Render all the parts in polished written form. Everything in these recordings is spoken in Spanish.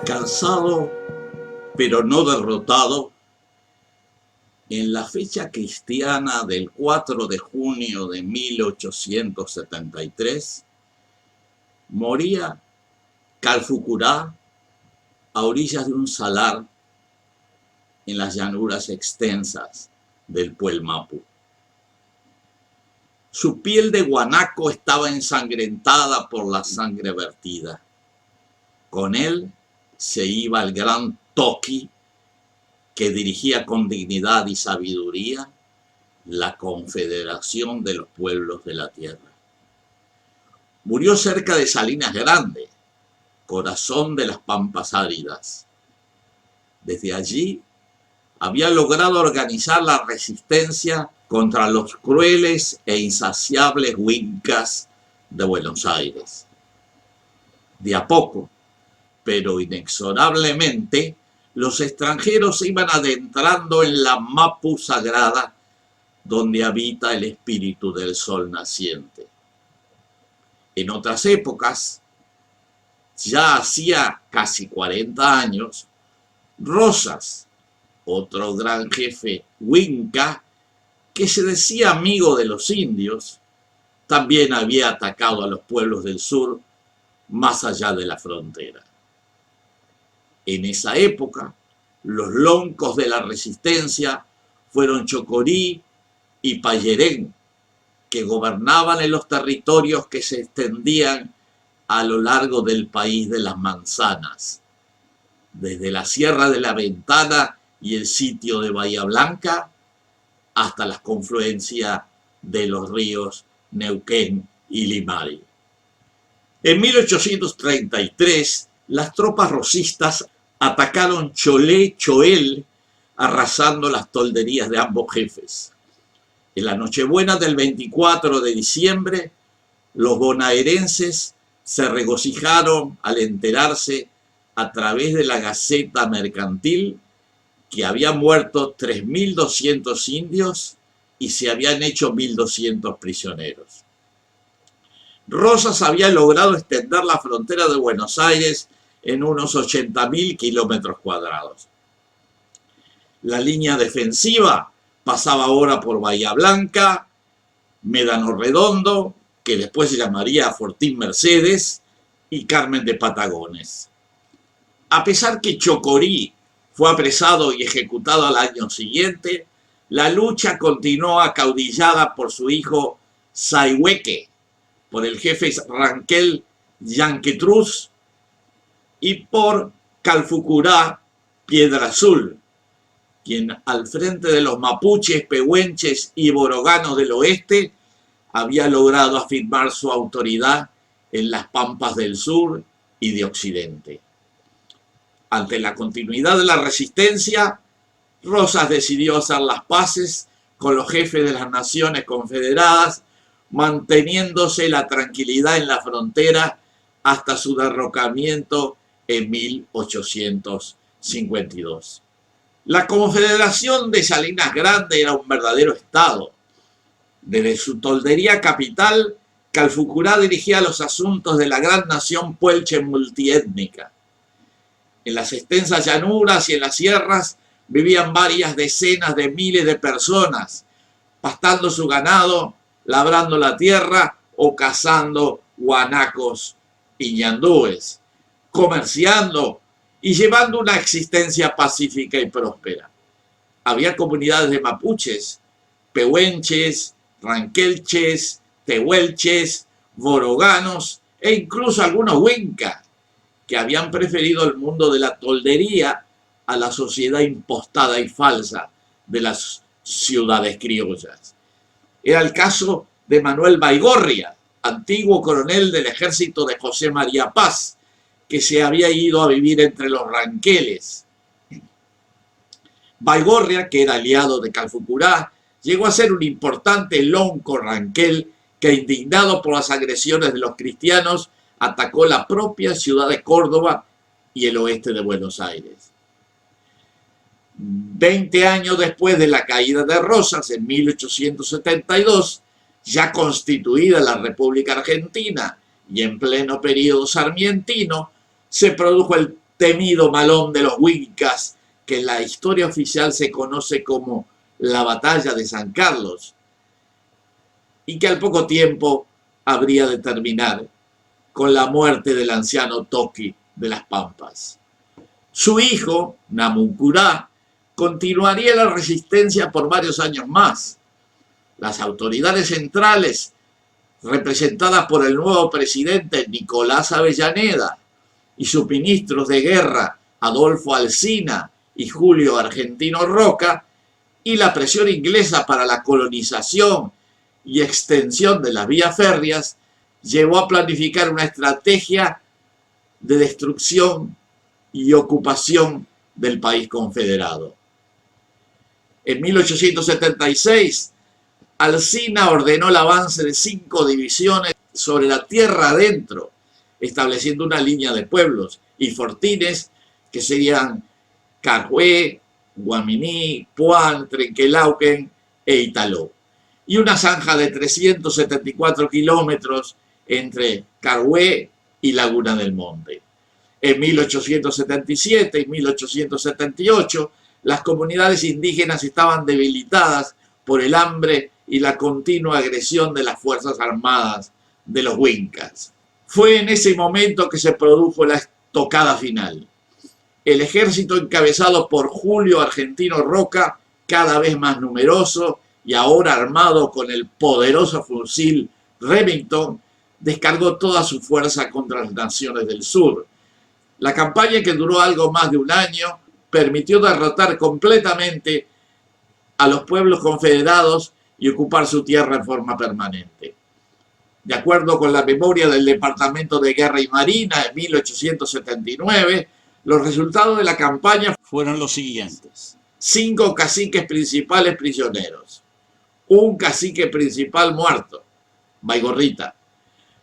Cansado, pero no derrotado, en la fecha cristiana del 4 de junio de 1873, moría Calfucurá a orillas de un salar en las llanuras extensas del Puelmapu. Su piel de guanaco estaba ensangrentada por la sangre vertida. Con él se iba el gran Toqui, que dirigía con dignidad y sabiduría la Confederación de los Pueblos de la Tierra. Murió cerca de Salinas Grande, corazón de las pampas áridas. Desde allí había logrado organizar la resistencia contra los crueles e insaciables huincas de Buenos Aires. De a poco, pero inexorablemente, los extranjeros se iban adentrando en la Mapu sagrada, donde habita el espíritu del sol naciente. En otras épocas, ya hacía casi 40 años, Rosas, otro gran jefe huinca, que se decía amigo de los indios, también había atacado a los pueblos del sur más allá de la frontera. En esa época, los loncos de la resistencia fueron Chocorí y Payerén, que gobernaban en los territorios que se extendían a lo largo del país de las manzanas, desde la Sierra de la Ventana y el sitio de Bahía Blanca hasta las confluencias de los ríos Neuquén y Limari. En 1833, las tropas rosistas atacaron Choel, arrasando las tolderías de ambos jefes. En la Nochebuena del 24 de diciembre, los bonaerenses se regocijaron al enterarse a través de la Gaceta Mercantil que habían muerto 3.200 indios y se habían hecho 1.200 prisioneros. Rosas había logrado extender la frontera de Buenos Aires en unos 80.000 kilómetros cuadrados. La línea defensiva pasaba ahora por Bahía Blanca, Médano Redondo, que después se llamaría Fortín Mercedes, y Carmen de Patagones. A pesar que Chocorí fue apresado y ejecutado al año siguiente, la lucha continuó acaudillada por su hijo Sayhueque, por el jefe Ranquel Yanquetruz y por Calfucurá Piedra Azul, quien al frente de los mapuches, pehuenches y boroganos del oeste había logrado afirmar su autoridad en las pampas del sur y de occidente. Ante la continuidad de la resistencia, Rosas decidió hacer las paces con los jefes de las naciones confederadas, manteniéndose la tranquilidad en la frontera hasta su derrocamiento en 1852. La Confederación de Salinas Grande era un verdadero estado. Desde su toldería capital, Calfucurá dirigía los asuntos de la gran nación puelche multiétnica. En las extensas llanuras y en las sierras vivían varias decenas de miles de personas, pastando su ganado, labrando la tierra o cazando guanacos y ñandúes, comerciando y llevando una existencia pacífica y próspera. Había comunidades de mapuches, pehuenches, ranquelches, tehuelches, boroganos e incluso algunos huincas, que habían preferido el mundo de la toldería a la sociedad impostada y falsa de las ciudades criollas. Era el caso de Manuel Baigorria, antiguo coronel del ejército de José María Paz, que se había ido a vivir entre los ranqueles. Baigorria, que era aliado de Calfucurá, llegó a ser un importante lonco ranquel que, indignado por las agresiones de los cristianos, atacó la propia ciudad de Córdoba y el oeste de Buenos Aires. 20 años después de la caída de Rosas, en 1872, ya constituida la República Argentina y en pleno periodo sarmientino, se produjo el temido malón de los Wincas, que en la historia oficial se conoce como la Batalla de San Carlos, y que al poco tiempo habría de terminar con la muerte del anciano Toki de las Pampas. Su hijo, Namuncurá, continuaría la resistencia por varios años más. Las autoridades centrales, representadas por el nuevo presidente Nicolás Avellaneda y sus ministros de guerra Adolfo Alsina y Julio Argentino Roca, y la presión inglesa para la colonización y extensión de las vías férreas, llevó a planificar una estrategia de destrucción y ocupación del país confederado. En 1876, Alsina ordenó el avance de 5 divisiones sobre la tierra adentro, estableciendo una línea de pueblos y fortines que serían Carhué, Guaminí, Puan, Trenquelauquen e Italó, y una zanja de 374 kilómetros entre Carhué y Laguna del Monte. En 1877 y 1878, las comunidades indígenas estaban debilitadas por el hambre y la continua agresión de las Fuerzas Armadas de los Wincas. Fue en ese momento que se produjo la estocada final. El ejército encabezado por Julio Argentino Roca, cada vez más numeroso y ahora armado con el poderoso fusil Remington, descargó toda su fuerza contra las naciones del sur. La campaña, que duró algo más de un año, permitió derrotar completamente a los pueblos confederados y ocupar su tierra en forma permanente. De acuerdo con la memoria del Departamento de Guerra y Marina en 1879, los resultados de la campaña fueron los siguientes: 5 caciques principales prisioneros, un cacique principal muerto, Baigorrita,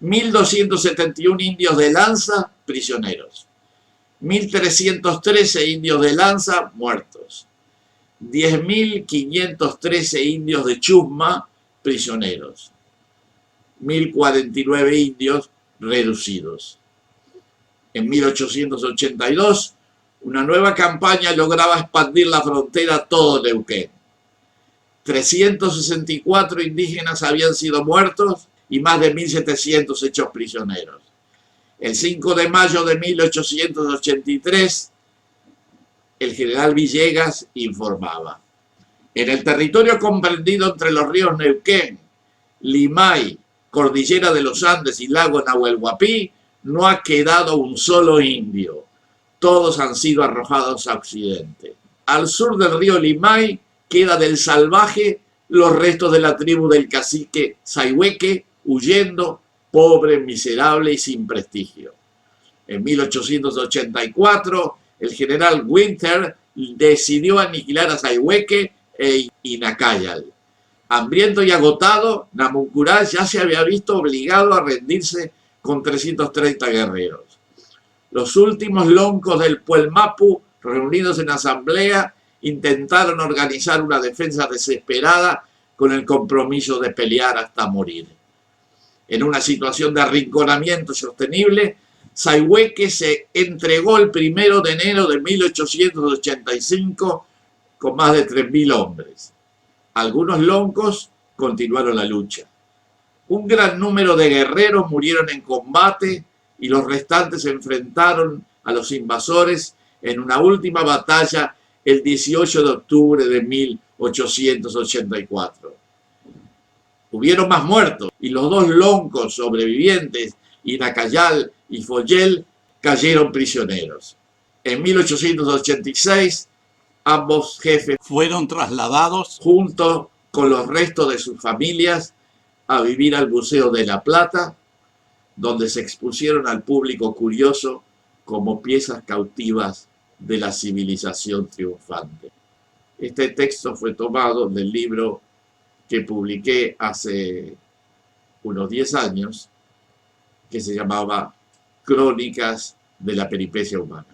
1.271 indios de lanza prisioneros, 1.313 indios de lanza muertos, 10.513 indios de chusma prisioneros, 1.049 indios reducidos. En 1882, una nueva campaña lograba expandir la frontera a todo Neuquén. 364 indígenas habían sido muertos y más de 1.700 hechos prisioneros. El 5 de mayo de 1883, el general Villegas informaba: en el territorio comprendido entre los ríos Neuquén, Limay, Cordillera de los Andes y lago Nahuel no ha quedado un solo indio. Todos han sido arrojados a occidente. Al sur del río Limay queda del salvaje los restos de la tribu del cacique Sayhueque, huyendo, pobre, miserable y sin prestigio. En 1884, el general Winter decidió aniquilar a Sayhueque e Inacayal. Hambriento y agotado, Namuncurá ya se había visto obligado a rendirse con 330 guerreros. Los últimos loncos del Puelmapu, reunidos en asamblea, intentaron organizar una defensa desesperada con el compromiso de pelear hasta morir. En una situación de arrinconamiento sostenible, Sayhueque se entregó el 1 de enero de 1885 con más de 3.000 hombres. Algunos loncos continuaron la lucha. Un gran número de guerreros murieron en combate y los restantes se enfrentaron a los invasores en una última batalla el 18 de octubre de 1884. Hubieron más muertos y los 2 loncos sobrevivientes, Inacayal y Follel, cayeron prisioneros. En 1886, ambos jefes fueron trasladados junto con los restos de sus familias a vivir al Museo de La Plata, donde se expusieron al público curioso como piezas cautivas de la civilización triunfante. Este texto fue tomado del libro que publiqué hace unos 10 años, que se llamaba Crónicas de la Peripecia Humana.